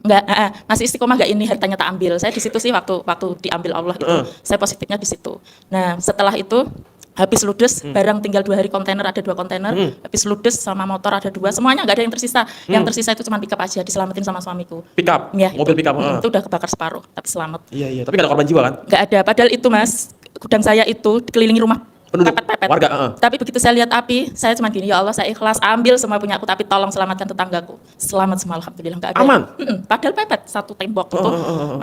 Enggak, masih istiqomah enggak ini hartanya tak ambil. Saya di situ sih waktu diambil Allah itu. Saya positifnya di situ. Nah, setelah itu habis ludes, barang tinggal 2 hari, kontainer ada 2 kontainer, habis ludes sama motor ada 2, semuanya nggak ada yang tersisa. Yang tersisa itu cuma pickup aja, diselamatin sama suamiku. Pickup, Ya, mobil itu, pickup. itu udah kebakar separuh, tapi selamat. Iya, tapi nggak ada korban jiwa kan? Nggak ada, padahal itu Mas, gudang saya itu dikelilingi rumah Penduduk, pepet-pepet. warga. Tapi begitu saya lihat api, saya cuma gini, ya Allah saya ikhlas, ambil semua punya aku, tapi tolong selamatkan tetanggaku. Selamat semua, alhamdulillah, nggak ada. Aman? Padahal pepet, satu tembok itu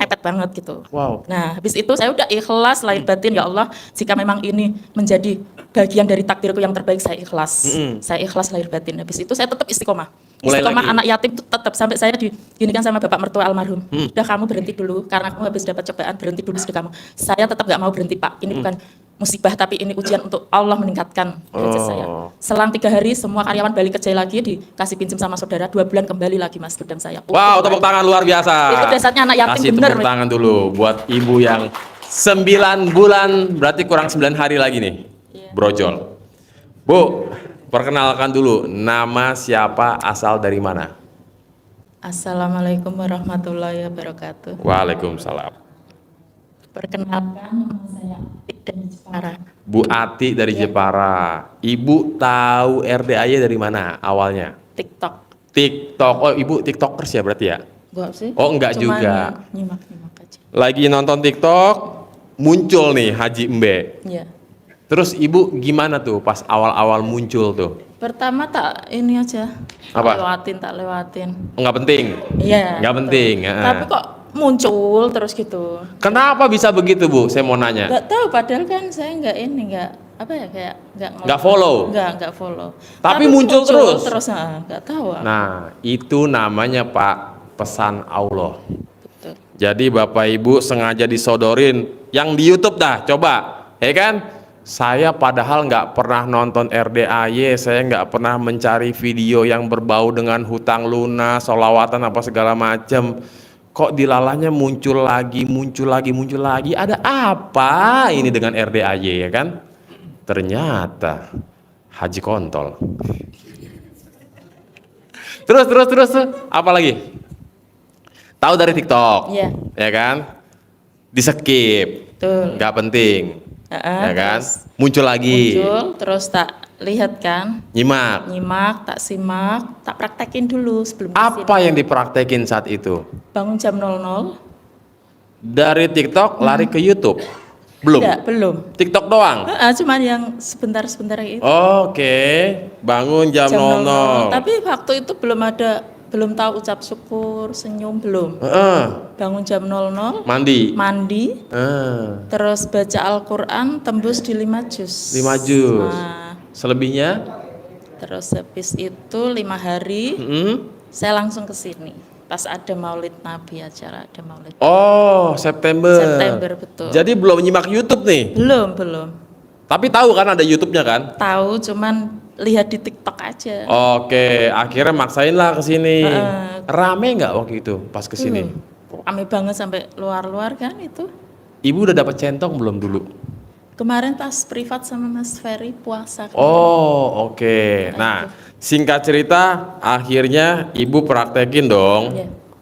mepet banget gitu. Wow. Nah, habis itu saya udah ikhlas, lahir batin, ya Allah, jika memang ini menjadi bagian dari takdirku yang terbaik, saya ikhlas. Saya ikhlas lahir batin. Habis itu saya tetap istiqomah. Mulai Istiqomah lagi. anak yatim itu tetap, sampai saya diginikan sama bapak mertua almarhum. Udah kamu berhenti dulu, karena kamu habis dapat cobaan, berhenti dulu sudah kamu. Saya tetap gak mau berhenti Pak, ini bukan musibah tapi ini ujian untuk Allah meningkatkan derajat saya. Selang 3 hari semua karyawan balik kerja lagi, dikasih pinjam sama saudara, 2 bulan kembali lagi Mas gudang saya. Wow, tepuk tangan luar biasa. Itu dasarnya anak yatim, Kasih bener. tepuk tangan dulu buat ibu yang 9 bulan, berarti kurang 9 hari lagi nih, brojol. Bu, perkenalkan dulu, nama siapa, asal dari mana? Assalamualaikum warahmatullahi wabarakatuh. Waalaikumsalam. Perkenalkan, nama saya Atik dari Jepara. Bu Ati dari Jepara. Ibu tahu RDAY dari mana awalnya? TikTok. TikTok. Oh, ibu TikTokers ya berarti ya? Enggak sih. Oh, enggak Cuman juga. nyimak-nyimak aja. Lagi nonton TikTok, muncul nih Haji Embe. Iya. Terus ibu gimana tuh pas awal-awal muncul tuh? Pertama tak ini aja. Apa? Tak lewatin. Enggak penting. Iya. Enggak betul. penting. Tapi kok muncul terus gitu. Kenapa bisa begitu Bu? Saya mau nanya. Enggak tahu, padahal kan saya enggak ini, enggak apa ya, kayak Nggak follow? Enggak follow. Tapi muncul terus? Terus, enggak tahu. Nah, itu namanya Pak pesan Allah. Betul. Jadi Bapak Ibu sengaja disodorin yang di YouTube dah, coba, ya kan? Saya padahal nggak pernah nonton RDAY, saya nggak pernah mencari video yang berbau dengan hutang lunas, sholawatan apa segala macam. Kok dilalahnya muncul lagi. Ada apa ini dengan RDAY ya kan? Ternyata Haji kontol. Terus, apa lagi? Tahu dari TikTok, Iya. ya kan? Di skip, Betul. nggak penting, ya kan? Muncul lagi, Muncul, terus tak lihat kan, nyimak. tak simak, tak praktekin dulu sebelum Apa yang dipraktekin saat itu? bangun jam 00. Dari TikTok lari ke YouTube, belum? Enggak, belum. TikTok doang. Cuman yang sebentar itu. Oke, bangun jam 00. Tapi waktu itu belum tahu ucap syukur, senyum, belum. Bangun jam 00, mandi, terus baca Al-Quran, tembus di 5 juz. 5 juz. Nah, Selebihnya? terus habis itu 5 hari, saya langsung ke sini. Pas ada Maulid Nabi, acara ada Maulid. Oh, September. Betul. Jadi belum nyimak YouTube nih? Belum. Tapi tahu kan ada YouTube-nya kan? Tahu, cuman lihat di TikTok aja. Oke, akhirnya maksain lah ke sini. Rame nggak waktu itu pas ke sini? Rame banget sampai luar-luar kan itu. Ibu udah dapat centong belum dulu? Kemarin pas privat sama Mas Ferry puasa. Oh, oke. Nah, singkat cerita, akhirnya ibu praktekin dong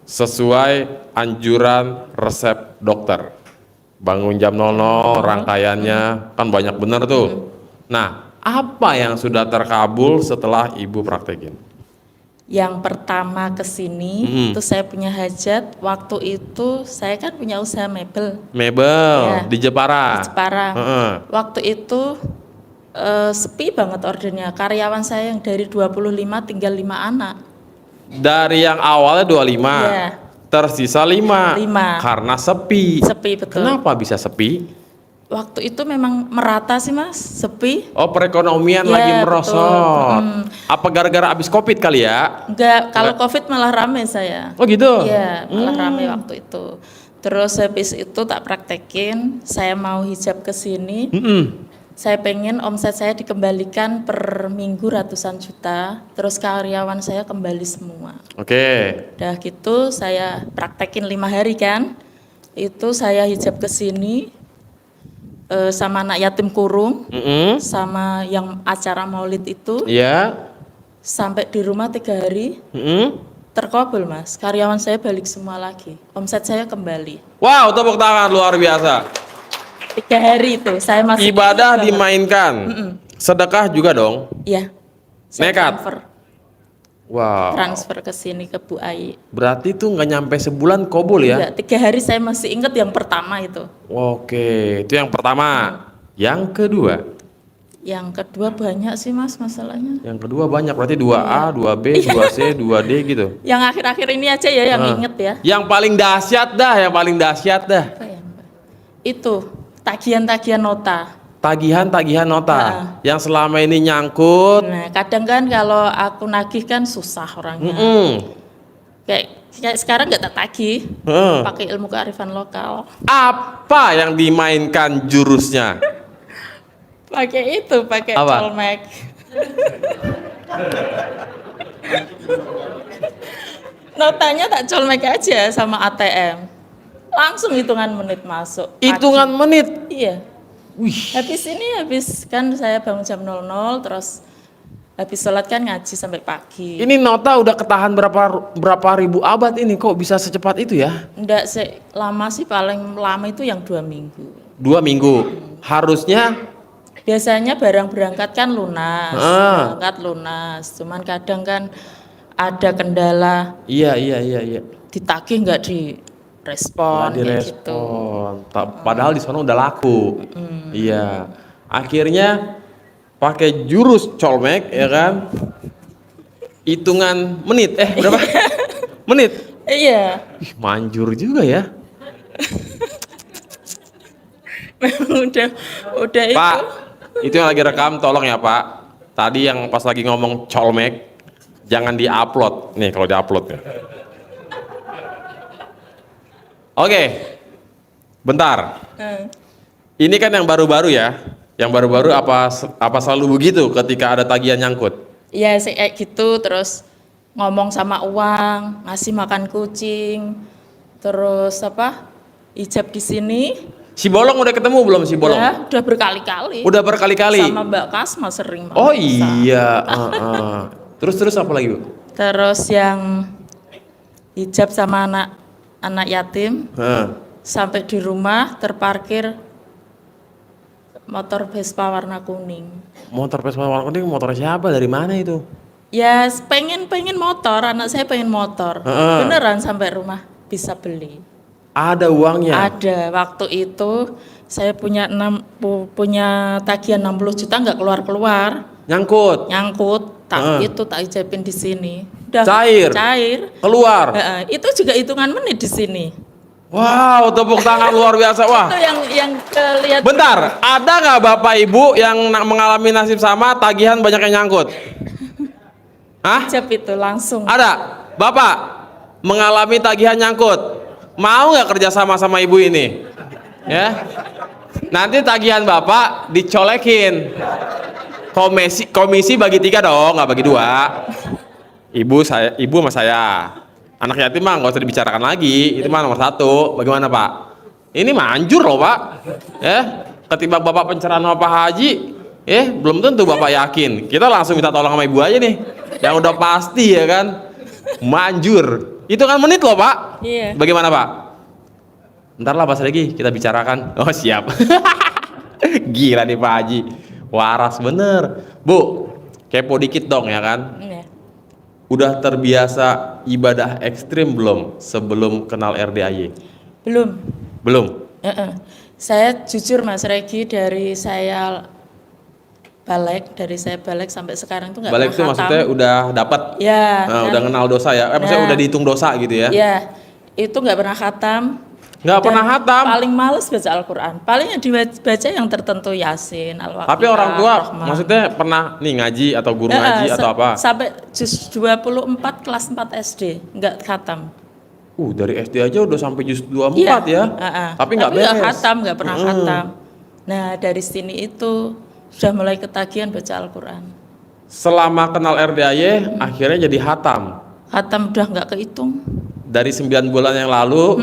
sesuai anjuran resep dokter. Bangun jam 00, rangkaiannya kan banyak bener tuh. Nah, apa yang sudah terkabul setelah ibu praktekin? Yang pertama ke sini, itu saya punya hajat. Waktu itu saya kan punya usaha mebel. Mebel di Jepara. Waktu itu sepi banget ordernya. Karyawan saya yang dari 25 tinggal 5 anak. Dari yang awalnya 25, tersisa 5. Karena sepi. Sepi, betul. Kenapa bisa sepi? Waktu itu memang merata sih Mas, sepi. Oh, perekonomian lagi merosot. Apa gara-gara abis Covid kali ya? Enggak, kalau Covid malah rame saya. Oh gitu? Iya, malah rame waktu itu. Terus habis itu tak praktekin, saya mau hijab ke sini. Saya pengen omset saya dikembalikan per minggu ratusan juta, terus karyawan saya kembali semua. Oke. Udah gitu saya praktekin 5 hari kan. Itu saya hijab ke sini. Sama anak yatim kurung, sama yang acara maulid itu, Iya. sampai di rumah 3 hari, Terkabul Mas, karyawan saya balik semua lagi, omset saya kembali. Wow, tepuk tangan luar biasa. 3 hari itu saya masih Ibadah ingat banget. dimainkan. Sedekah juga dong. Iya. Saya Nekat. Wow. transfer ke sini ke Bu Ai. Berarti tuh nggak nyampe sebulan kabul ya? Iya, 3 hari saya masih ingat yang pertama itu. Oke, itu yang pertama. Yang kedua. Yang kedua banyak sih Mas masalahnya. Yang kedua banyak, berarti 2A, 2B, 2C, 2D gitu. Yang akhir-akhir ini aja ya yang inget ya. Yang paling dahsyat dah, yang paling dahsyat dah. Apa ya, Mbak? Itu tagihan-tagihan nota. Tagihan-tagihan nota yang selama ini nyangkut. Nah, kadang kan kalau aku nagih kan susah orangnya. Kayak sekarang nggak tak tagih, pakai ilmu kearifan lokal. Apa yang dimainkan jurusnya? Pakai itu, pakai Apa? colmek. Notanya tak colmek aja sama ATM. Langsung hitungan menit masuk. Pagi. Hitungan menit. Iya. Wih. Habis kan saya bangun jam 00, terus habis sholat kan ngaji sampai pagi. Ini nota udah ketahan berapa ribu abad ini, kok bisa secepat itu ya? Enggak lama sih, paling lama itu yang 2 minggu. 2 minggu. Harusnya Biasanya barang berangkat kan lunas, berangkat lunas. Cuman kadang kan ada kendala, iya. ditagih nggak direspon, Nggak kayak gitu. direspon. Padahal di sana udah laku. Iya. Akhirnya pakai jurus colmek ya kan? Hitungan menit. Berapa? Menit. Iya, Ih, manjur juga ya. memang udah Pak, itu. itu yang lagi rekam tolong ya Pak. Tadi yang pas lagi ngomong colmek jangan diupload. Nih kalau diupload ya. Oke. Bentar. Ini kan yang baru-baru ya. Yang baru-baru apa selalu begitu ketika ada tagihan nyangkut? Ya kayak gitu, terus ngomong sama uang, ngasih makan kucing, terus ijab di sini. Si Bolong udah ketemu belum si Bolong? Ya, udah berkali-kali. Udah berkali-kali. Sama Mbak Kasma sering Oh memaksa. iya. Terus apa lagi Bu? Terus yang hijab sama anak yatim, sampai di rumah terparkir motor Vespa warna kuning. Motor Vespa warna kuning, motor siapa? Dari mana itu? Ya pengen motor, anak saya pengen motor. Beneran sampai rumah bisa beli. Ada uangnya? Ada. Waktu itu saya punya tagihan 60 juta nggak keluar. Nyangkut? Nyangkut, tak ijabin di sini. Udah Cair? Keluar? Itu juga hitungan menit di sini. Wow, tepuk tangan luar biasa. Wah. Itu yang kelihatan. Bentar, ada nggak Bapak Ibu yang mengalami nasib sama tagihan banyak yang nyangkut? Hah? Ijab itu langsung. Ada? Bapak mengalami tagihan nyangkut? Mau nggak kerja sama ibu ini? Ya. Nanti tagihan Bapak dicolekin. Komisi bagi 3 dong, nggak bagi 2. Ibu sama saya. Anak yatim mah nggak usah dibicarakan lagi, itu mah nomor 1. Bagaimana Pak? Ini manjur loh Pak. Ya, ketimbang Bapak pencerahan sama Pak Haji, belum tentu Bapak yakin. Kita langsung minta tolong sama ibu aja nih, yang udah pasti ya kan, manjur. Itu kan menit loh Pak. Iya. Bagaimana Pak? Ntar lah pas lagi kita bicarakan. Oh siap. Gila nih Pak Haji, waras bener. Bu, kepo dikit dong ya kan. Iya. Udah terbiasa ibadah ekstrim belum sebelum kenal RDAY? Belum? Saya jujur Mas Regi, dari saya balik sampai sekarang tuh nggak pernah Balik itu maksudnya udah dapat? Ya. Udah kenal dosa ya? Maksudnya udah dihitung dosa gitu ya? Ya, itu nggak pernah khatam. Nggak pernah khatam? Paling males baca Al-Quran. Paling yang dibaca yang tertentu Yasin, Al-Waqiah. Tapi orang tua Rahman. maksudnya pernah nih ngaji atau guru ngaji atau apa? Sampai juz 24 kelas 4 SD nggak khatam. Dari SD aja udah sampai juz 24 ya? Tapi nggak beres? Nggak khatam, nggak pernah khatam. Nah dari sini itu sudah mulai ketagihan baca Al-Quran. Selama kenal RDAY akhirnya jadi khatam? Khatam udah nggak kehitung. Dari 9 bulan yang lalu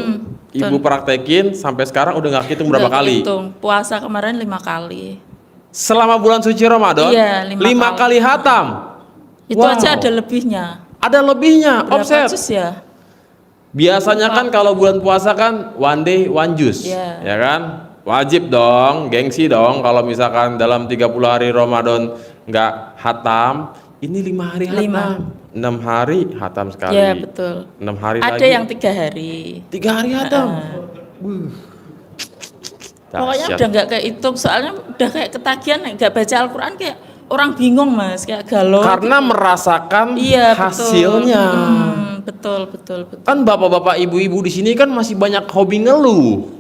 Ibu praktekin sampai sekarang udah nggak hitung berapa Nggak kali? kehitung. Puasa kemarin 5 kali. Selama bulan suci Ramadan? Iya, 5 kali hatam? Itu aja ada lebihnya. Ada lebihnya, Berapa offset. jus ya? Biasanya kan kalau bulan puasa kan one day one juice, Iya. ya kan? Wajib dong, gengsi dong kalau misalkan dalam 30 hari Ramadan nggak hatam, ini 5 hari hatam. 6 hari hatam sekali. Ya betul. 6 hari Ada lagi. yang 3 hari. 3 hari hatam. Pokoknya Dahsyat. udah nggak kehitung, soalnya udah kayak ketagihan, nggak baca Al-Quran kayak orang bingung mas, kayak galau. Karena merasakan Iya hasilnya. betul. Betul. Kan bapak-bapak ibu-ibu di sini kan masih banyak hobi ngeluh.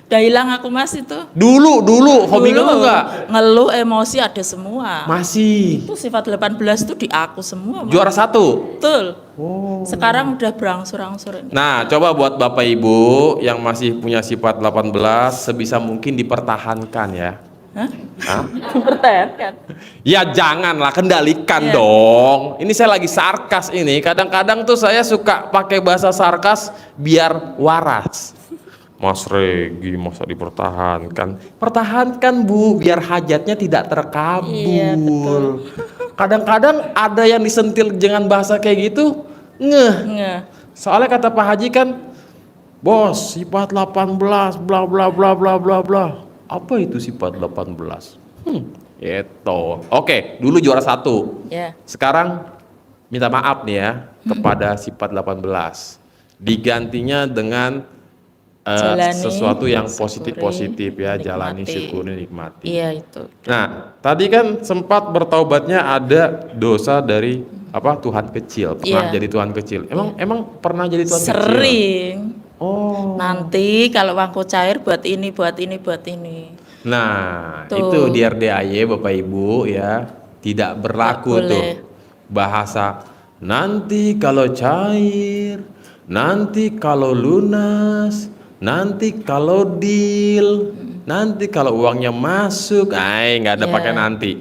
Udah hilang aku mas itu. Dulu hobi ngeluh nggak? Ngeluh, emosi ada semua. Masih. Itu sifat 18 itu di aku semua. Mas. Juara 1. Betul. Sekarang udah berangsur-angsur ini. Nah, coba buat Bapak Ibu yang masih punya sifat 18 sebisa mungkin dipertahankan ya. Hah? Hah? Pertahankan. Ya janganlah, kendalikan Iya. dong. Ini saya lagi sarkas ini. Kadang-kadang tuh saya suka pakai bahasa sarkas biar waras. Mas Regi masa dipertahankan? Pertahankan Bu, biar hajatnya tidak terkabul. Iya, betul. Kadang-kadang ada yang disentil dengan bahasa kayak gitu, Nggak. Soalnya kata Pak Haji kan, bos sifat 18 bla bla bla bla bla bla. Apa itu sifat 18? Itu. Oke, dulu juara 1. Ya. Sekarang minta maaf nih ya kepada sifat 18. Digantinya dengan Jalani, sesuatu yang syukuri, positif-positif ya, jalani, nikmati. syukuri, nikmati. Iya itu. Nah, tadi kan sempat bertaubatnya ada dosa dari apa Tuhan kecil, pernah Iya. jadi Tuhan kecil. Emang pernah jadi Tuhan kecil? Sering. Oh. Nanti kalau uangku cair buat ini, buat ini, buat ini. Nah, Tuh. itu di RDAY Bapak Ibu ya, tidak berlaku Nggak tuh boleh. bahasa nanti kalau cair, nanti kalau lunas, nanti kalau deal, nanti kalau uangnya masuk, nggak ada Ya. pakai nanti,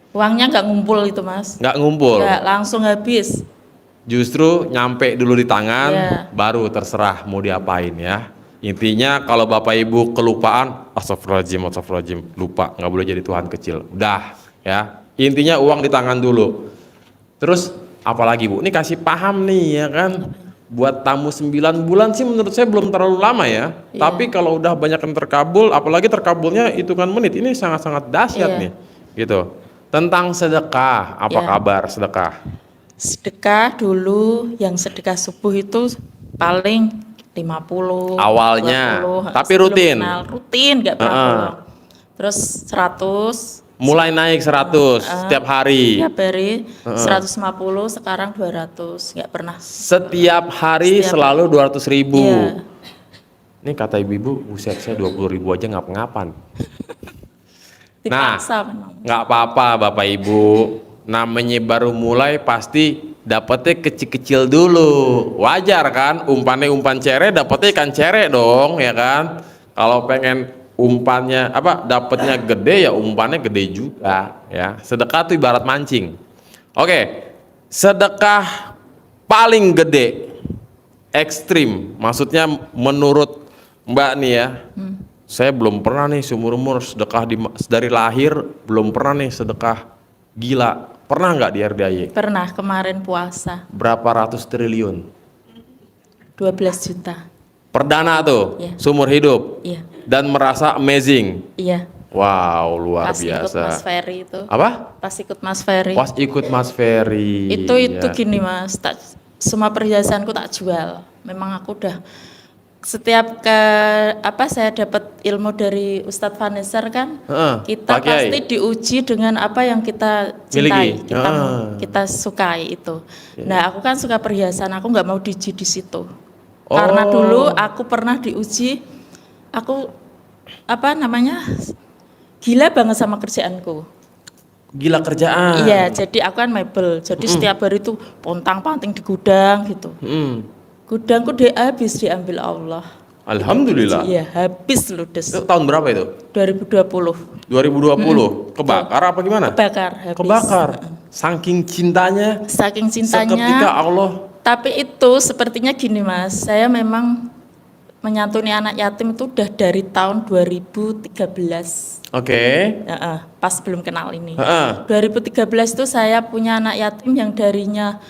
Uangnya nggak ngumpul itu mas. nggak ngumpul. Nggak, langsung habis. Justru nyampe dulu di tangan, Iya. baru terserah mau diapain ya. Intinya kalau Bapak Ibu kelupaan, astagfirullahaladzim, lupa, nggak boleh jadi Tuhan kecil. Udah ya. Intinya uang di tangan dulu. Terus apalagi Bu? Ini kasih paham nih ya kan. Buat tamu 9 bulan sih menurut saya belum terlalu lama ya. Iya. Tapi kalau udah banyak yang terkabul, apalagi terkabulnya hitungan menit, ini sangat-sangat dahsyat Iya. nih. Gitu. Tentang sedekah, apa Iya. kabar sedekah? Sedekah dulu, yang sedekah subuh itu paling 50. Awalnya, 20, tapi sebelum rutin? kenal. Rutin, nggak pernah Heeh. bolong. Terus 100. Mulai naik 100 setiap hari. Tiap hari 150, sekarang 200, nggak pernah. Setiap hari Setiap selalu 200.000. Iya. Ini kata ibu-ibu, buset saya 20.000 aja ngap-ngapan. Dipaksa memang. Nggak apa-apa Bapak Ibu. Namanya baru mulai pasti dapetnya kecil-kecil dulu. Wajar kan? Umpan cere dapetnya ikan cere dong, ya kan? Kalau pengen umpannya apa dapatnya gede ya umpannya gede juga ya. Sedekah tuh ibarat mancing. Oke, sedekah paling gede ekstrim, maksudnya menurut Mbak nih ya, saya belum pernah nih seumur umur sedekah dari lahir belum pernah nih sedekah gila. Pernah nggak di RDAY? Pernah kemarin puasa Berapa ratus triliun? 12 juta. Perdana tuh, Iya. seumur hidup. Iya, Dan merasa amazing. iya. Wow, luar Pas ikut Mas biasa. Ferry itu. Apa? Pas ikut Mas Ferry. Pas ikut Mas Ferry. Itu ya. gini Mas, semua perhiasanku tak jual. Memang aku udah setiap saya dapat ilmu dari Ustadz Vanesar kan, Heeh, kita Pak Kiai. pasti diuji dengan apa yang kita cintai, Miliki. kita sukai itu. Nah, aku kan suka perhiasan, aku nggak mau diuji di situ. Karena Oh. dulu aku pernah diuji, aku gila banget sama kerjaanku. Gila kerjaan. Iya, jadi aku kan mebel. Jadi setiap hari itu pontang-panting di gudang gitu. Gudangku habis diambil Allah. Alhamdulillah. Iya, habis ludes. Itu tahun berapa itu? 2020 2020. Kebakar apa gimana? kebakar habis. Kebakar. Saking cintanya. Saking Seketika cintanya. Allah. Tapi itu sepertinya gini Mas, saya memang menyantuni anak yatim itu udah dari tahun 2013. Oke. Pas belum kenal ini. Heeh. 2013 itu saya punya anak yatim yang darinya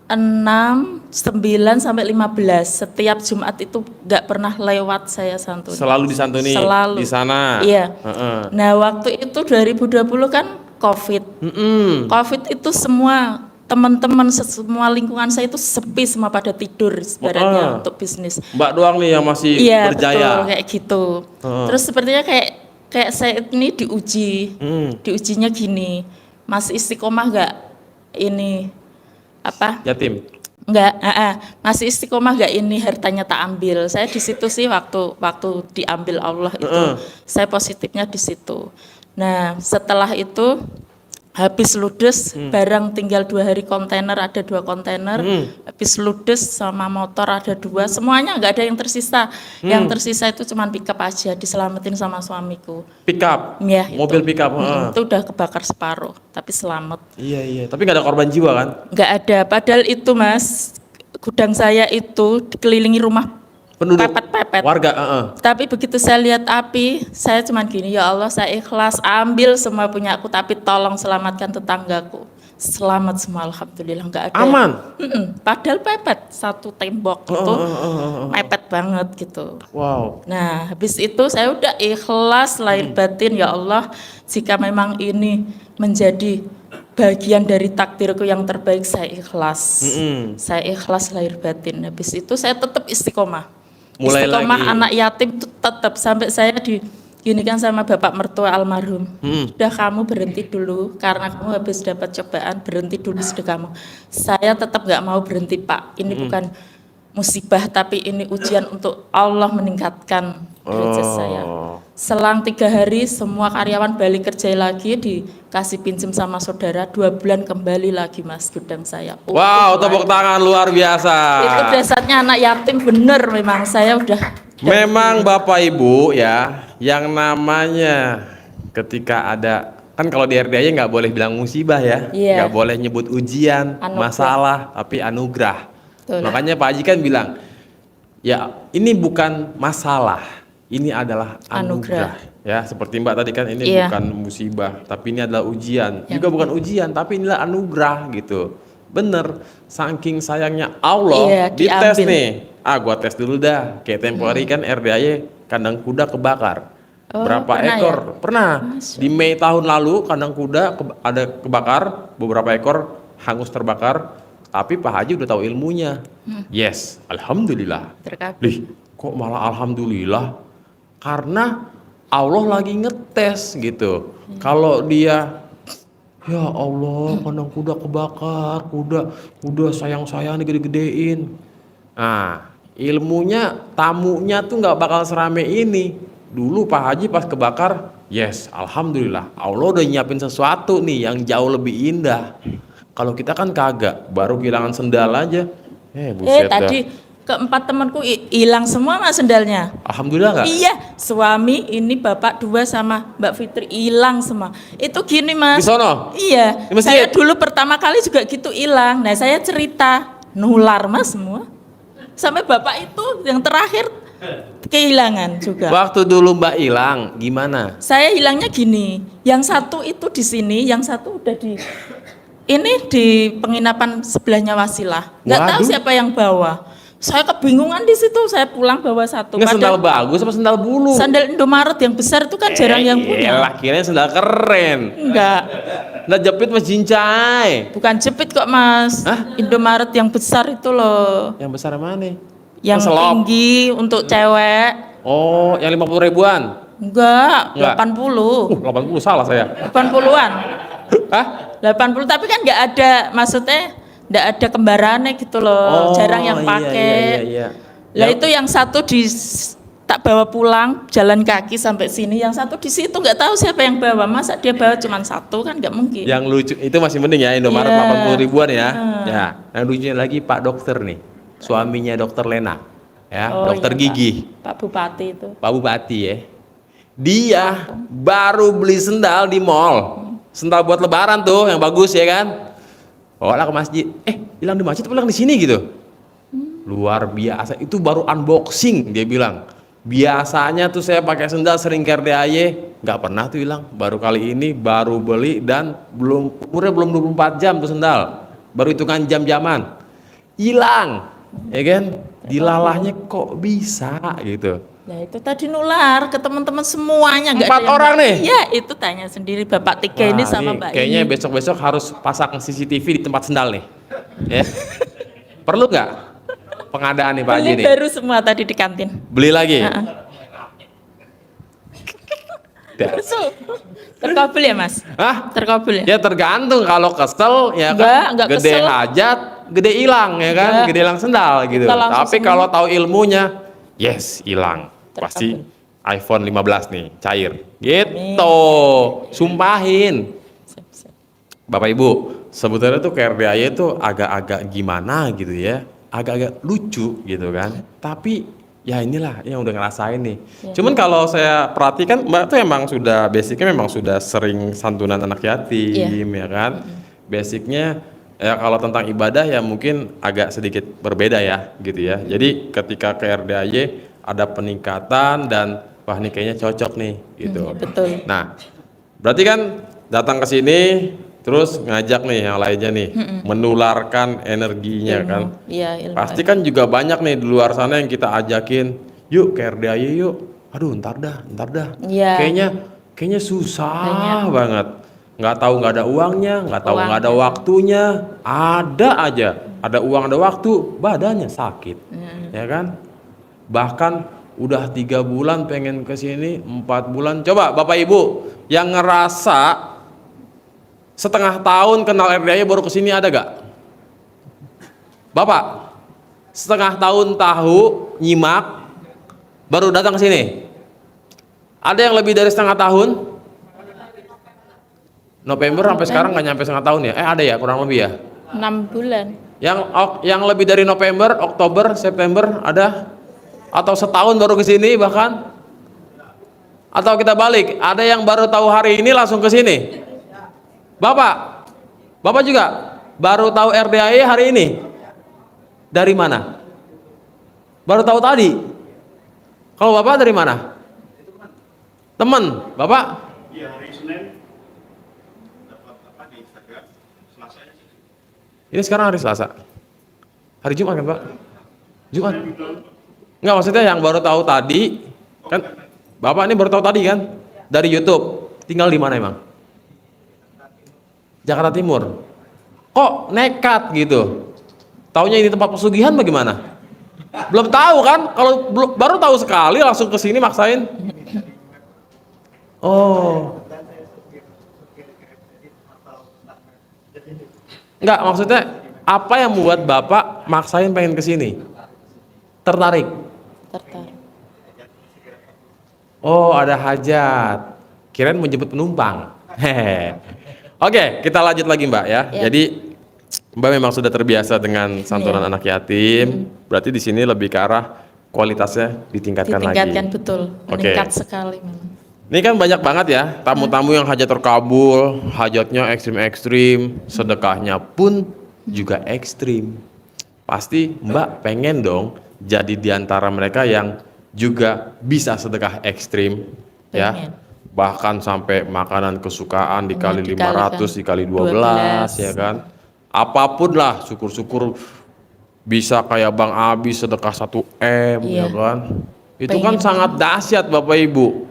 6, 9 sampai 15. Setiap Jumat itu nggak pernah lewat saya santuni. Selalu disantuni Selalu. di sana. Iya. Heeh. Nah, waktu itu 2020 kan COVID. COVID itu semua teman-teman semua lingkungan saya itu sepi, semua pada tidur sebenarnya untuk bisnis. Mbak doang nih yang masih Iya, berjaya. betul kayak gitu. Terus sepertinya kayak saya ini diuji. Diujinya gini. Masih istiqomah nggak ini apa? Yatim. Enggak, masih istiqomah enggak ini hartanya tak ambil. Saya di situ sih waktu diambil Allah itu, saya positifnya di situ. Nah, setelah itu habis ludes, barang tinggal 2 hari kontainer, ada 2 kontainer, habis ludes sama motor ada 2, semuanya enggak ada yang tersisa. Yang tersisa itu cuma pickup aja, diselamatin sama suamiku. Pickup. Ya, Mobil itu. pickup. Itu udah kebakar separuh, tapi selamat. Iya. Tapi nggak ada korban jiwa kan? Nggak ada, padahal itu Mas, gudang saya itu dikelilingi rumah Penduduk. pepet-pepet. Warga. Tapi begitu saya lihat api, saya cuman gini, ya Allah saya ikhlas, ambil semua punya aku, tapi tolong selamatkan tetanggaku. Selamat semua, alhamdulillah, nggak ada. Aman. Padahal pepet, satu tembok itu mepet banget gitu. Wow. Nah, habis itu saya udah ikhlas lahir batin, ya Allah, jika memang ini menjadi bagian dari takdirku yang terbaik, saya ikhlas. Saya ikhlas lahir batin. Habis itu saya tetap istiqomah. Mulai Istiqomah lagi. anak yatim itu tetap sampai saya diginikan sama bapak mertua almarhum. Udah, kamu berhenti dulu karena kamu habis dapat cobaan, berhenti dulu sedekahmu. Saya tetap nggak mau berhenti, Pak. Ini bukan musibah, tapi ini ujian untuk Allah meningkatkan derajat saya. Selang 3 hari semua karyawan balik kerja lagi, dikasih pinjam sama saudara, 2 bulan kembali lagi Mas gudang saya. Wow, tepuk tangan luar biasa. Itu dasarnya anak yatim bener, memang saya udah. Memang Bapak Ibu ya, yang namanya ketika ada, kan kalau di RDAY nggak boleh bilang musibah ya, Iya. nggak boleh nyebut ujian, Anugerah. masalah, tapi anugerah. Betul. Makanya Pak Haji kan bilang, ya ini bukan masalah, ini adalah anugerah. Ya, seperti Mbak tadi kan, ini Iya. bukan musibah, tapi ini adalah ujian. Ya. Juga bukan ujian, tapi inilah anugerah gitu. Bener, saking sayangnya Allah, Iya, dites diambil. nih. Gua tes dulu dah. Kayak tempo hari kan RDAY kandang kuda kebakar. Oh, Berapa pernah ekor? ya? Pernah. Di Mei tahun lalu kandang kuda ada kebakar, beberapa ekor hangus terbakar. Tapi Pak Haji udah tahu ilmunya. Yes, alhamdulillah. Terkabul. Lih, kok malah alhamdulillah? Karena Allah lagi ngetes gitu. Kalau dia, ya Allah, kandang kuda kebakar, kuda sayang-sayang digede-gedein. Nah, ilmunya, tamunya tuh nggak bakal serame ini. Dulu Pak Haji pas kebakar, yes, alhamdulillah, Allah udah nyiapin sesuatu nih yang jauh lebih indah. Kalau kita kan kagak, baru kehilangan sendal aja. Buset dah. Tadi keempat temanku hilang semua Mas sendalnya. Alhamdulillah nggak? Iya, suami ini bapak 2 sama Mbak Fitri hilang semua. Itu gini Mas. Di sono? Iya. Di masjid? Saya dulu pertama kali juga gitu hilang. Nah saya cerita nular Mas semua. Sampai bapak itu yang terakhir kehilangan juga. Waktu dulu Mbak hilang, gimana? Saya hilangnya gini. Yang satu itu di sini, yang satu udah di penginapan sebelahnya Wasilah. Nggak tahu Waduh. siapa yang bawa. Saya kebingungan di situ. Saya pulang bawa satu. Nggak sendal Padahal bagus apa sendal bulu? sandal Indomaret yang besar itu kan jarang yang punya. Lah, kirain sendal keren. Enggak, Nggak jepit mas jincai. bukan jepit kok Mas. Hah? Indomaret yang besar itu loh. Yang besar mana? Yang selop. tinggi untuk cewek. Oh, yang 50 ribuan. Enggak, Enggak. 80. 80 salah saya. 80-an. Hah? 80 tapi kan nggak ada, maksudnya nggak ada kembarannya gitu loh. Jarang yang pakai. Iya. Lah itu yang satu tak bawa pulang jalan kaki sampai sini, yang satu di situ nggak tahu siapa yang bawa. Masa dia bawa cuma satu, kan nggak mungkin. Yang lucu itu masih mending ya, Indomaret Iya. 80 ribuan ya. Ya, yang lucunya lagi Pak Dokter nih. Suaminya Dokter Lena. Ya, Oh, dokter iya, gigi. Pak Bupati itu. Pak Bupati ya. Dia baru beli sendal di mall. Sendal buat lebaran tuh yang bagus ya kan. Bawa ke masjid. Hilang di masjid apa hilang di sini gitu. Luar biasa. Itu baru unboxing dia bilang. Biasanya tuh saya pakai sendal sering ke RDAY, nggak pernah tuh hilang. Baru kali ini baru beli dan umurnya belum 24 jam tuh sendal. Baru hitungan jam-jaman. hilang, ya kan? Dilalahnya kok bisa gitu. Ya itu tadi nular ke teman-teman semuanya. Nggak 4 ada yang orang nih? Iya, itu tanya sendiri Bapak Tiga ini Wah, sama ini Mbak kayaknya ini. besok-besok harus pasang CCTV di tempat sendal nih. Ya. Perlu nggak pengadaan nih Pak Haji Beli nih? baru semua tadi di kantin. Beli lagi? Heeh. Ya. So, terkabul ya Mas? Hah? Terkabul ya? Ya tergantung, kalau kesel ya kan Enggak gede kesel. hajat, gede hilang ya kan, Enggak. gede hilang sendal gitu. Kita langsung Tapi semua. kalau tahu ilmunya, yes hilang. Pasti Terkabul. iPhone 15 nih, cair. Gitu. Sumpahin. Siap, siap. Bapak Ibu, sebetulnya tuh KRDAY itu agak-agak gimana gitu ya, agak-agak lucu gitu kan. Tapi ya inilah yang udah ngerasain nih. Ya. Cuman kalau saya perhatikan Mbak tuh emang sudah basicnya memang sudah sering santunan anak yatim ya kan. Basicnya ya kalau tentang ibadah ya mungkin agak sedikit berbeda ya gitu ya. Jadi ketika KRDAY ada peningkatan dan wah ini kayaknya cocok nih gitu. Betul. Nah, berarti kan datang ke sini terus ngajak nih yang lainnya nih menularkan energinya kan. Iya, ilmu. Pasti kan juga banyak nih di luar sana yang kita ajakin, yuk ke RDAY yuk. Aduh, ntar dah. Iya. Kayaknya susah banget. Nggak tahu nggak ada uangnya, nggak tahu nggak ada Uangnya. waktunya. Ada aja, ada uang ada waktu, badannya sakit, ya kan? Bahkan udah 3 bulan pengen ke sini, 4 bulan. Coba Bapak Ibu yang ngerasa setengah tahun kenal RDAY baru ke sini ada gak? Bapak, setengah tahun tahu nyimak baru datang ke sini. Ada yang lebih dari setengah tahun? November sampai sekarang nggak nyampe setengah tahun ya? Ada ya kurang lebih ya? 6 bulan. Yang lebih dari November, Oktober, September ada? Atau setahun baru ke sini bahkan? Atau kita balik, ada yang baru tahu hari ini langsung ke sini? Bapak juga baru tahu RDAY hari ini? Dari mana? Baru tahu tadi? Kalau Bapak dari mana? Teman, Bapak? Iya, hari Senin dapat apa di Instagram, Selasa aja. Ini sekarang hari Selasa. Hari Jumat kan Pak? Jumat? Enggak, maksudnya yang baru tahu tadi kan Bapak ini baru tahu tadi kan dari YouTube. Tinggal di mana emang? Jakarta Timur. Kok nekat gitu? Taunya ini tempat pesugihan bagaimana? Belum tahu kan? Kalau baru tahu sekali langsung ke sini maksain. Oh. Enggak, maksudnya apa yang membuat Bapak maksain pengen ke sini? Tertarik? Tertarik. Oh, ada hajat. Kirain mau jemput penumpang. Hehe. Oke, kita lanjut lagi Mbak ya. Ya. Jadi Mbak memang sudah terbiasa dengan santunan anak yatim. Berarti di sini lebih ke arah kualitasnya ditingkatkan Ditingkatkan lagi. betul. Oke. Meningkat sekali memang. Ini kan banyak banget ya tamu-tamu yang hajat terkabul, hajatnya ekstrim-ekstrim, sedekahnya pun juga ekstrim. Pasti Mbak pengen dong jadi diantara mereka yang juga bisa sedekah ekstrim, ya. Pengen. Bahkan sampai makanan kesukaan dikali Dikalikan 500, dikali 12, ya kan. Apapun lah, syukur-syukur bisa kayak Bang Abi sedekah 1 M, ya Iya. kan. Itu kan Pengen sangat dahsyat Bapak Ibu.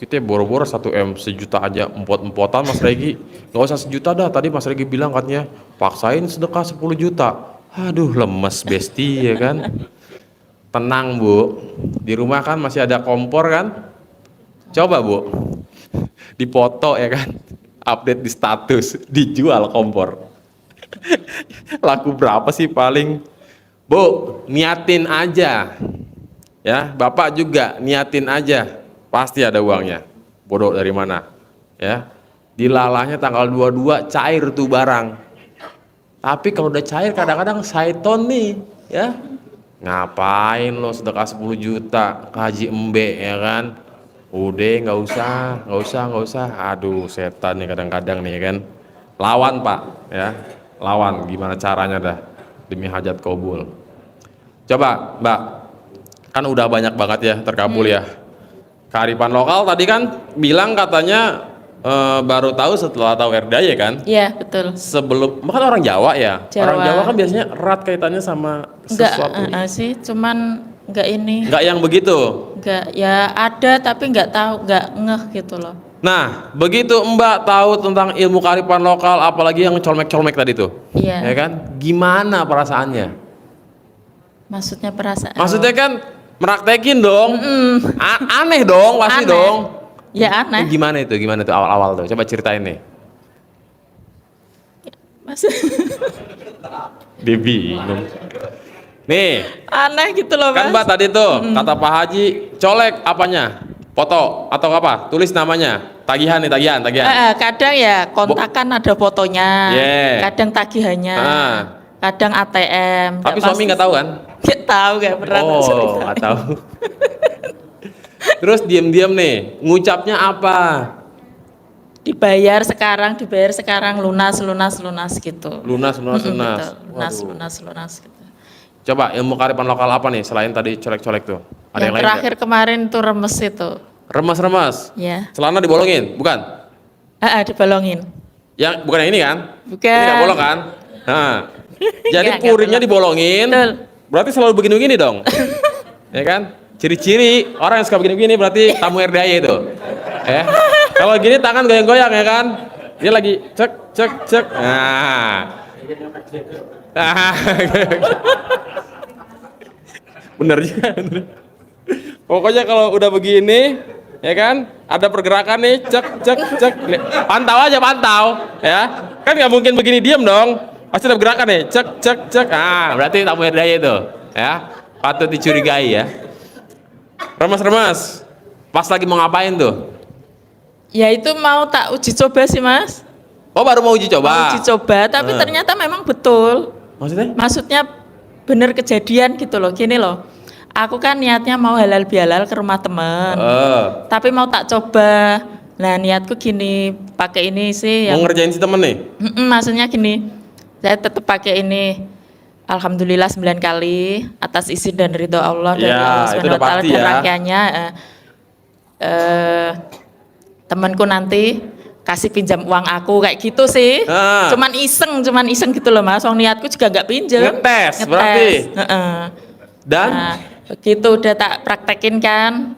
Kita boro-boro 1 M, 1 juta aja empot-empotan Mas Regi. Gak usah 1 juta dah, tadi Mas Regi bilang katanya paksain sedekah 10 juta. Aduh lemes besti ya kan. Tenang Bu, di rumah kan masih ada kompor kan. Coba Bu, dipoto ya kan, update di status, dijual kompor. Laku berapa sih paling? Bu, niatin aja. Ya, Bapak juga niatin aja. Pasti ada uangnya. Bodoh dari mana? Ya. Dilalahnya tanggal 22 cair tuh barang. Tapi kalau udah cair kadang-kadang syaiton nih, ya. Ngapain lo sedekah 10 juta ke Haji Embe ya kan? Udah nggak usah. Aduh setan nih kadang-kadang nih ya kan. Lawan Pak, ya. Lawan gimana caranya dah demi hajat kabul. Coba Mbak, kan udah banyak banget ya terkabul ya. Kearifan lokal tadi kan bilang katanya baru tahu setelah tahu RDAY kan. Iya, betul. Sebelum, bahkan orang Jawa ya. Jawa. Orang Jawa kan biasanya erat kaitannya sama Enggak sesuatu. sih, cuman enggak ini. Nggak yang begitu. Enggak, ya ada tapi enggak tahu, enggak ngeh gitu loh. Nah, begitu Mbak tahu tentang ilmu kearifan lokal, apalagi yang colmek-colmek tadi tuh, Iya. ya kan? Gimana perasaannya? Maksudnya perasaan. Maksudnya kan meraktekin dong, aneh dong, pasti Aneh. dong. Ya aneh. Gimana itu awal-awal tuh? Coba ceritain nih. Mas. Dia bingung. Nih, Aneh gitu loh, kan Mas. Mbak tadi tuh kata Pak Haji, colek apanya? Foto atau apa? Tulis namanya. Tagihan nih, tagihan. Kadang ya kontakan ada fotonya, Yeah. kadang tagihannya, Ah. kadang ATM. Tapi suami nggak tahu kan? Nggak tahu, nggak pernah tak Oh, cerita. nggak tahu. Terus diam-diam nih, ngucapnya apa? Dibayar sekarang, lunas gitu. Lunas. Betul, Waduh. lunas gitu. Coba ilmu kearifan lokal apa nih selain tadi colek-colek tuh? Ada yang Yang lain terakhir kemarin tuh remes itu, nggak? Remas-remas. ya. Celana dibolongin, bukan? Dibolongin. Yang bukan yang ini kan? Bukan. Ini nggak bolong kan? Nah, jadi Nggak puringnya bolong. dibolongin. Betul. Berarti selalu begini-begini dong, ya kan? Ciri-ciri orang yang suka begini-begini berarti tamu RDAY itu. Ya. Kalau gini tangan goyang-goyang ya kan? Dia lagi cek. Nah. Bener juga. Pokoknya kalau udah begini, ya kan? Ada pergerakan nih, cek. Pantau aja, ya. Kan nggak mungkin begini diam dong. Pasti ada pergerakan nih, cek. Ah, berarti tamu RDAY itu, ya. Patut dicurigai ya. Remas. Pas lagi mau ngapain tuh? Ya itu mau tak uji coba sih, Mas. Oh, baru mau uji coba. Mau uji coba, tapi ternyata memang betul. Maksudnya? Maksudnya bener kejadian gitu loh. Gini loh, aku kan niatnya mau halal bihalal ke rumah temen, tapi mau tak coba. Nah niatku gini, pakai ini sih Mau yang ngerjain si temen nih? maksudnya gini, saya tetap pakai ini. Alhamdulillah 9 kali atas izin dan ridho Allah dari Ya, Allah itu SWT udah pasti dan ya. rangkaiannya. Temanku nanti kasih pinjam uang aku kayak gitu sih. Cuman iseng gitu loh, Mas. Wong niatku juga nggak pinjam. Ngetes, berarti? Heeh. Dan? Nah, begitu udah tak praktekin kan,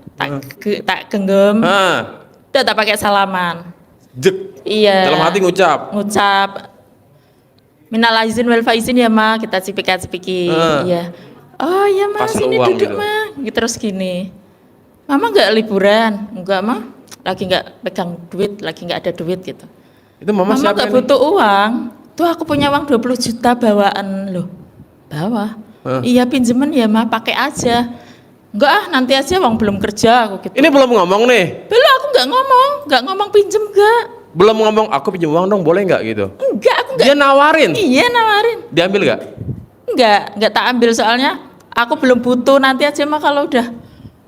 tak genggam, udah tak pakai salaman. Jek. Iya. Dalam hati ngucap. Minal aizin wal faizin ya, Ma. Kita cipika-cipiki. Iya. Oh iya, Mas, Pas ini uang duduk, gitu. Ma. Terus gini. Mama nggak liburan? Enggak, Ma. Lagi nggak pegang duit, lagi nggak ada duit gitu. Itu mama Mama siapa nggak ini? butuh uang. Tuh aku punya uang 20 juta bawaan loh. Bawa. Iya pinjemen ya, Ma, pakai aja. Enggak nanti aja uang belum kerja aku gitu. Ini belum ngomong nih. Belum, aku nggak ngomong pinjem enggak. Belum ngomong aku pinjam uang dong, boleh nggak gitu? Enggak, aku enggak. Dia nawarin. Iya nawarin. Diambil nggak? Enggak tak ambil soalnya aku belum butuh, nanti aja mah kalau udah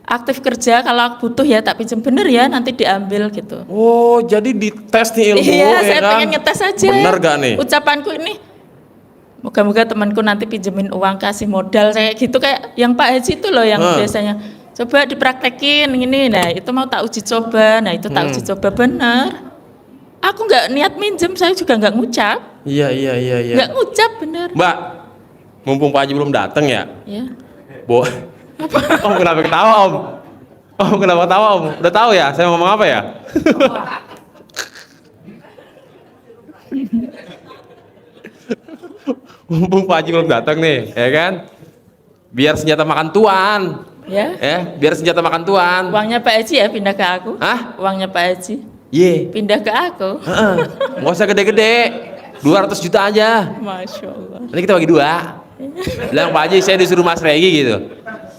aktif kerja, kalau aku butuh ya tak pinjam, bener ya nanti diambil gitu. Oh, jadi dites nih ilmu Iya, ya saya kan? pengen ngetes aja. Bener gak nih? Ucapanku ini, moga-moga temanku nanti pinjemin uang kasih modal saya gitu kayak yang Pak Haji itu loh yang biasanya coba dipraktekin ini, nah itu mau tak uji coba, nah itu tak uji coba bener. Aku nggak niat minjem, saya juga nggak ngucap, Iya. nggak ngucap bener. Mbak, mumpung Pak Haji belum datang ya. Ya. Om kenapa ketawa Om? Om kenapa ketawa Om? Udah tahu ya saya mau ngomong apa ya? Mumpung Pak Haji belum datang nih, ya kan? Biar senjata makan tuan. Ya. Biar senjata makan tuan. Uangnya Pak Haji ya pindah ke aku. Hah? Uangnya Pak Haji Ye. pindah ke aku. Heeh. Nggak usah gede-gede. 200 juta aja. Masya Allah. Nanti kita bagi 2. Bilang Pak Haji saya disuruh Mas Regi gitu.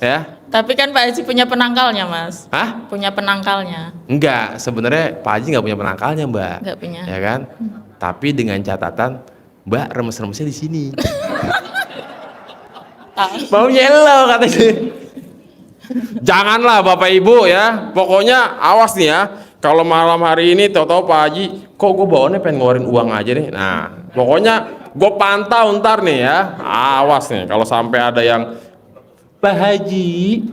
Ya. Tapi kan Pak Haji punya penangkalnya, Mas. Hah? Punya penangkalnya. Enggak, sebenarnya Pak Haji nggak punya penangkalnya, Mbak. Nggak punya. Ya kan? Tapi dengan catatan, Mbak remes-remesnya di sini. Maunya lo katanya. Janganlah Bapak Ibu ya. Pokoknya awas nih ya. Kalau malam hari ini tahu-tahu Pak Haji, kok gue bawaannya pengen ngeluarin uang aja nih. Nah, pokoknya gue pantau ntar nih ya. Awas nih kalau sampai ada yang Pak Haji.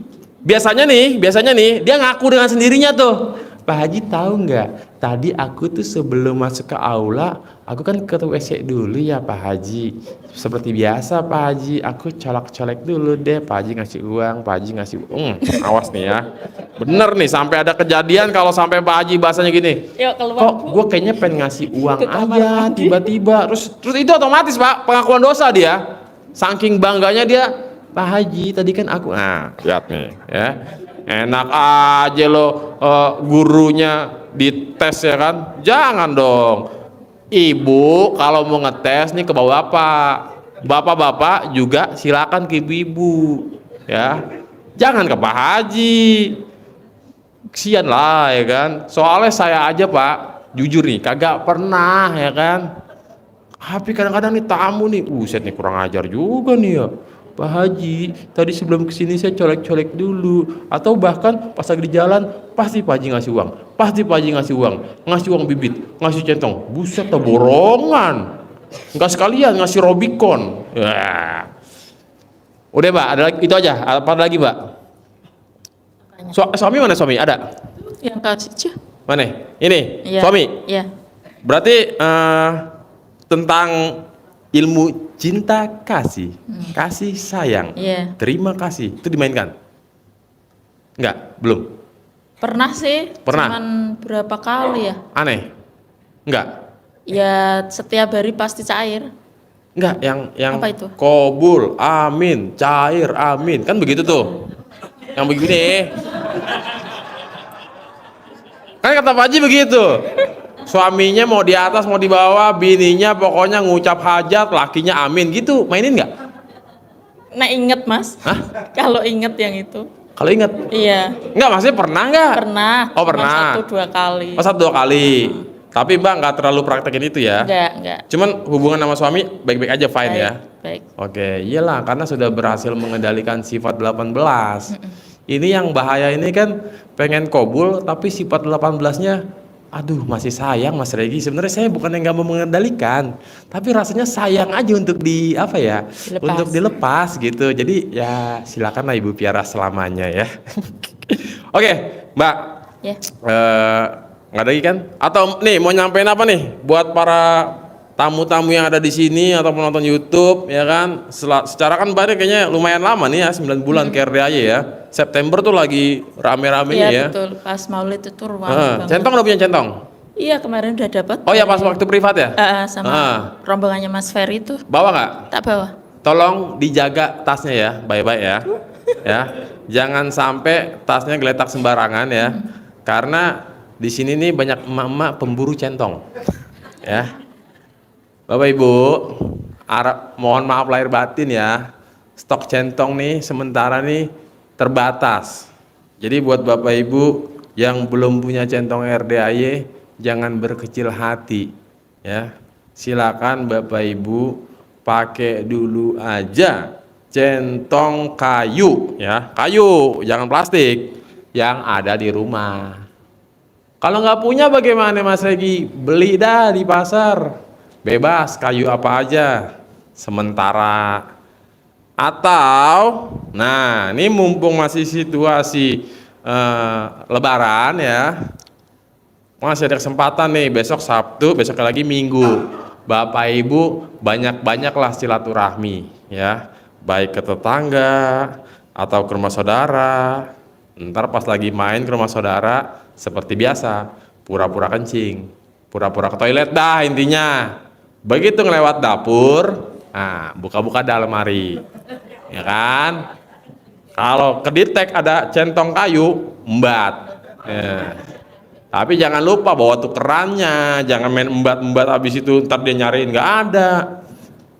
Biasanya nih dia ngaku dengan sendirinya tuh. Pak Haji tahu nggak? Tadi aku tuh sebelum masuk ke aula, aku kan ke WC dulu ya Pak Haji. Seperti biasa Pak Haji, aku colek-colek dulu deh. Pak Haji ngasih uang, Pak Haji ngasih uang. Awas nih ya. Bener nih, sampai ada kejadian kalau sampai Pak Haji bahasanya gini. Yuk keluar, Kok Bu. gue kayaknya pengen ngasih uang Ke kamar aja mandi. tiba-tiba. Terus itu otomatis Pak, pengakuan dosa dia. Saking bangganya dia, Pak Haji tadi kan aku, nah lihat nih ya. Enak aja lo gurunya dites ya kan? Jangan dong. Ibu kalau mau ngetes nih ke bapak, bapak-bapak juga silakan ke ibu-ibu ya. Jangan ke Pak Haji. Kesian lah ya kan. Soalnya saya aja Pak, jujur nih kagak pernah ya kan. Tapi kadang-kadang nih tamu nih, set nih kurang ajar juga nih ya. Pak Haji, tadi sebelum kesini saya colek-colek dulu. Atau bahkan pas lagi di jalan, pasti Pak Haji ngasih uang. Pasti Pak Haji ngasih uang. Ngasih uang bibit, ngasih centong. Buset, tuh borongan. Enggak sekalian ngasih Robicon. Ya. Udah Pak, ada lagi, itu aja. Apa lagi Pak? Suami mana suami? Ada? Yang kasih. Mana? Ini? Iya. Suami? Iya. Berarti tentang ilmu cinta kasih, kasih sayang, Iya. terima kasih, itu dimainkan? Enggak, belum. Pernah sih. Pernah? Cuman berapa kali ya? Aneh? Enggak, Ya setiap hari pasti cair. enggak. Yang Apa itu? kobul, amin, cair, amin, kan begitu tuh. Yang begini, kan kata Pak Haji begitu. Suaminya mau di atas mau di bawah, bininya pokoknya ngucap hajat, lakinya amin gitu. Mainin nggak? Nah inget Mas. Hah? Kalau inget yang itu. Kalau inget? Iya. Enggak, maksudnya pernah nggak? Pernah. Oh Cuma pernah. 1-2 kali. Oh 1-2 kali. Tapi Mbak nggak terlalu praktekin itu ya? Enggak. Cuman hubungan sama suami baik-baik aja, fine ya? Baik. Oke, iyalah karena sudah berhasil mengendalikan sifat 18. Ini yang bahaya ini kan pengen kobul tapi sifat 18-nya aduh masih sayang Mas Regi. Sebenarnya saya bukan yang nggak mau mengendalikan, tapi rasanya sayang aja untuk di apa ya? Dilepas. Untuk dilepas gitu. Jadi ya silakanlah Ibu piara selamanya ya. Oke, Mbak. Ya. Nggak ada lagi kan? Atau nih mau nyampein apa nih buat para tamu-tamu yang ada di sini atau penonton YouTube ya kan? Secara kan Mbak kayaknya lumayan lama nih ya, 9 bulan ke RDAY ya. September tuh lagi rame-ramenya Iya ya. betul. Pas Maulid itu ruang banget. Centong udah punya centong? Iya kemarin udah dapat. Oh ya pas waktu privat ya? Sama rombongannya Mas Ferry itu Bawa nggak? tak bawa. Tolong dijaga tasnya ya, baik-baik ya. Ya, jangan sampai tasnya geletak sembarangan ya. Karena di sini nih banyak emak-emak pemburu centong. Ya. Bapak Ibu, mohon maaf lahir batin ya. Stok centong nih sementara nih terbatas. Jadi buat Bapak Ibu yang belum punya centong RDAY jangan berkecil hati ya. Silakan Bapak Ibu pakai dulu aja centong kayu ya. Kayu, jangan plastik yang ada di rumah. Kalau nggak punya bagaimana Mas Regi? Beli dah di pasar. Bebas, kayu apa aja. Sementara. Atau, nah ini mumpung masih situasi Lebaran ya. Masih ada kesempatan nih, besok Sabtu, besok lagi Minggu. Bapak Ibu banyak-banyaklah silaturahmi ya. Baik ke tetangga atau ke rumah saudara. Ntar pas lagi main ke rumah saudara, seperti biasa, pura-pura kencing, pura-pura ke toilet dah intinya. Begitu ngelewat dapur, nah buka-buka dalam lemari, ya kan? Kalau kedetek ada centong kayu, embat. Ya. Tapi jangan lupa bawa tukerannya, jangan main embat-embat habis itu ntar dia nyariin nggak ada.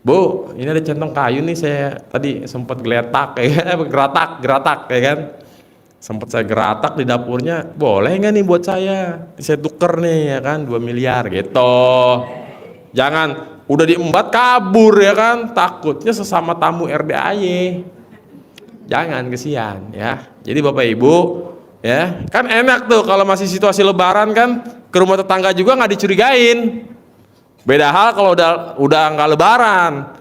Bu, ini ada centong kayu nih saya tadi sempat geletak, ya, geratak, ya kan? Sempat saya geratak di dapurnya, boleh nggak nih buat saya tuker nih ya kan 2 miliar gitu. Jangan udah diembat kabur ya kan, takutnya sesama tamu RDAY. Jangan, kesian ya. Jadi Bapak Ibu ya, kan enak tuh kalau masih situasi Lebaran kan ke rumah tetangga juga nggak dicurigain. Beda hal kalau udah nggak Lebaran,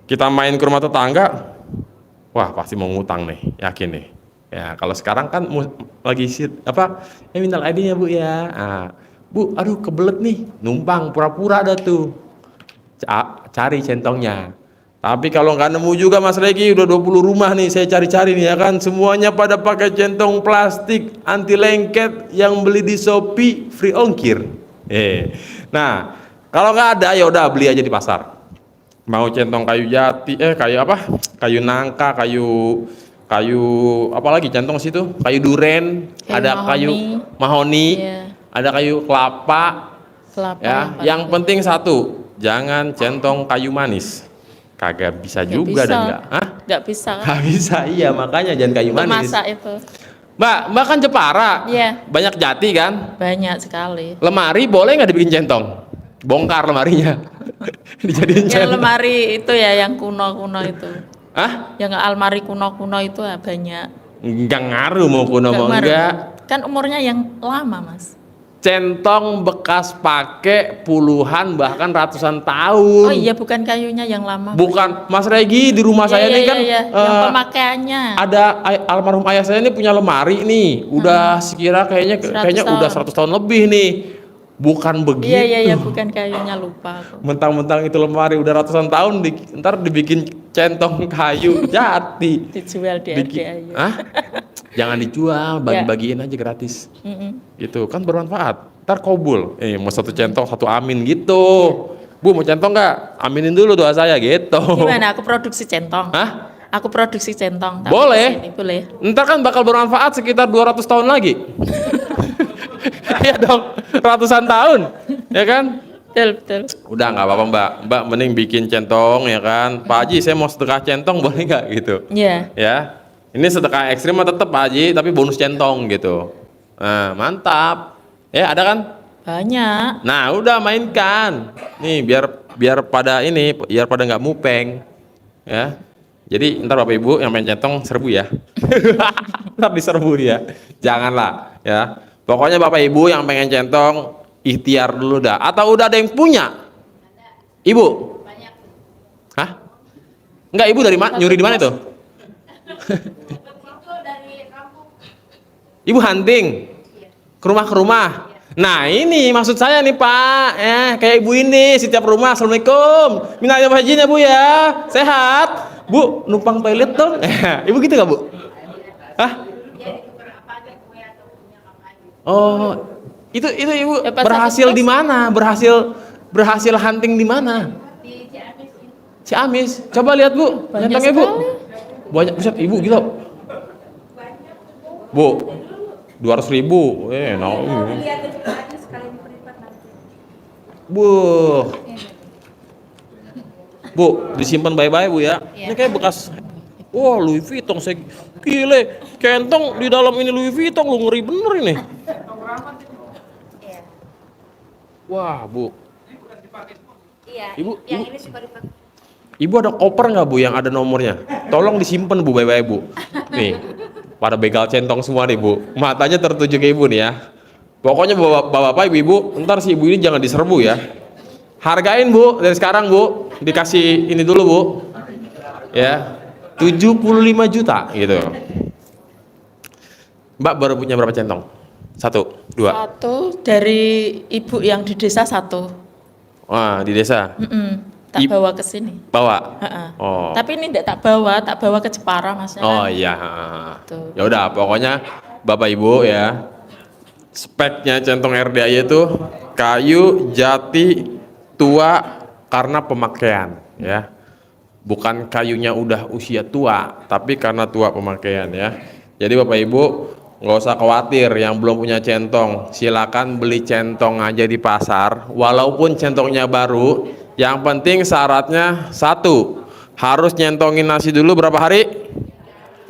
kita main ke rumah tetangga, wah pasti mau ngutang nih, yakin nih. Ya, kalau sekarang kan lagi apa? Minta ID-nya Bu ya. Bu, aduh kebelet nih, numpang pura-pura ada tuh. Cari centongnya. Tapi kalau nggak nemu juga Mas Regi, udah 20 rumah nih saya cari-cari nih ya kan, semuanya pada pakai centong plastik anti lengket yang beli di Shopee free ongkir. Nah, kalau nggak ada ya udah beli aja di pasar. Mau centong kayu jati, kayu apa? Kayu nangka, kayu apalagi centong situ, kayu duren, ada kayu mahoni, ada kayu kelapa, ya. Yang penting satu, jangan centong kayu manis. Kagak bisa juga dan enggak. Nggak bisa kan? Nggak bisa, iya makanya jangan kayu manis. Masak itu. Mbak kan Jepara, banyak jati kan? Banyak sekali. Lemari boleh nggak dibikin centong? Bongkar lemarinya, dijadiin centong. Yang lemari itu ya, yang kuno-kuno itu. Yang almari kuno-kuno itu banyak. Enggak ngaruh mau kuno mau enggak. Kan umurnya yang lama Mas. Centong bekas pakai puluhan bahkan ratusan tahun. Oh iya, bukan kayunya yang lama. Bukan, Mas Regi di rumah saya nih kan. Yang pemakaiannya. Ada almarhum ayah saya ini punya lemari nih, udah sekira kayaknya udah 100 tahun lebih nih. Bukan begitu. Iya, bukan kayunya, lupa aku. Mentang-mentang itu lemari udah ratusan tahun, ntar dibikin centong kayu jati. Dijual di RDAY. Jangan dijual, bagi-bagiin aja gratis. Gitu kan bermanfaat. Ntar kobul. Mau satu centong, satu amin gitu. Bu mau centong nggak? Aminin dulu doa saya gitu. Gimana? Aku produksi centong. Aku produksi centong. Boleh. Boleh. Ntar kan bakal bermanfaat sekitar 200 tahun lagi. Iya dong, ratusan tahun, ya kan? Betul. Udah nggak apa-apa Mbak mending bikin centong ya kan. Pak Haji saya mau sedekah centong boleh nggak gitu? Iya. Ya, ini sedekah ekstrim mah tetap Pak Haji tapi bonus centong gitu. Nah mantap, ya ada kan? Banyak. Nah udah mainkan, nih biar pada nggak mupeng, ya. Jadi ntar Bapak Ibu yang main centong serbu ya. Ntar diserbu dia, janganlah ya. Pokoknya Bapak Ibu yang pengen centong ikhtiar dulu dah. Atau udah ada yang punya? Ibu? Banyak. Hah? Enggak, Ibu dari mana? Nyuri di mana itu? Dari kampung. Ibu hunting? Ke rumah? Nah ini maksud saya nih Pak, kayak Ibu ini setiap rumah. Assalamualaikum, minal aidin ya Bu ya, sehat? Bu, numpang toilet dong. Ibu gitu gak Bu? Hah? Oh, itu Ibu berhasil di mana? Berhasil hunting di mana? Di Ciamis. Ciamis. Coba lihat Bu, centongnya Bu. Banyak buset Ibu gitu. Bu, 200.000. Bu, disimpan baik-baik Bu ya. Ini kayak bekas. Wah, Louis Vuitton saya gile. Kentong di dalam ini Louis Vuitton, lu ngeri bener ini. Wah, Bu. Iya. Ibu, yang ini suka dipakai. Ibu ada koper nggak Bu yang ada nomornya? Tolong disimpan Bu, baik-baik Bu. Nih, pada begal centong semua nih Bu. Matanya tertuju ke Ibu nih ya. Pokoknya bapak-bapak, ibu-ibu, ntar si ibu ini jangan diserbu ya. Hargain Bu, dari sekarang Bu, dikasih ini dulu Bu. Ya, 75 juta gitu. Mbak baru punya berapa centong? 1, 2. 1 dari ibu yang di desa 1. Wah, di desa. Tak bawa ke sini. Bawa. Oh. Tapi ini tidak tak bawa ke Jepara Mas. Oh iya. Ya udah, pokoknya Bapak Ibu ya. Speknya centong RDAY itu kayu jati tua karena pemakaian ya. Bukan kayunya udah usia tua, tapi karena tua pemakaian ya. Jadi Bapak Ibu nggak usah khawatir yang belum punya centong, silakan beli centong aja di pasar walaupun centongnya baru. Yang penting syaratnya 1, harus nyentongin nasi dulu berapa hari?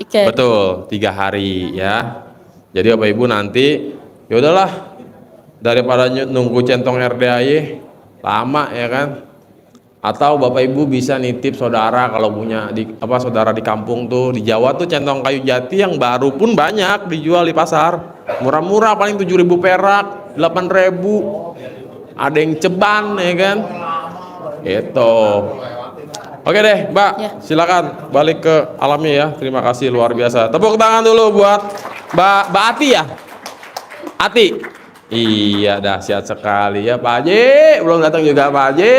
3. Betul, 3 hari ya. Jadi Bapak Ibu nanti ya udahlah, daripada nunggu centong RDAY lama ya kan. Atau Bapak Ibu bisa nitip saudara kalau punya saudara di kampung tuh di Jawa tuh centong kayu jati yang baru pun banyak dijual di pasar. Murah-murah paling 7.000 perak, 8.000. Ada yang ceban ya kan. Gitu. Oke deh, Mbak, Ya. silakan balik ke alamnya ya. Terima kasih luar biasa. Tepuk tangan dulu buat Mbak Ati ya. Ati. Iya, dahsyat sekali ya Pak Haji. Belum datang juga Pak Haji.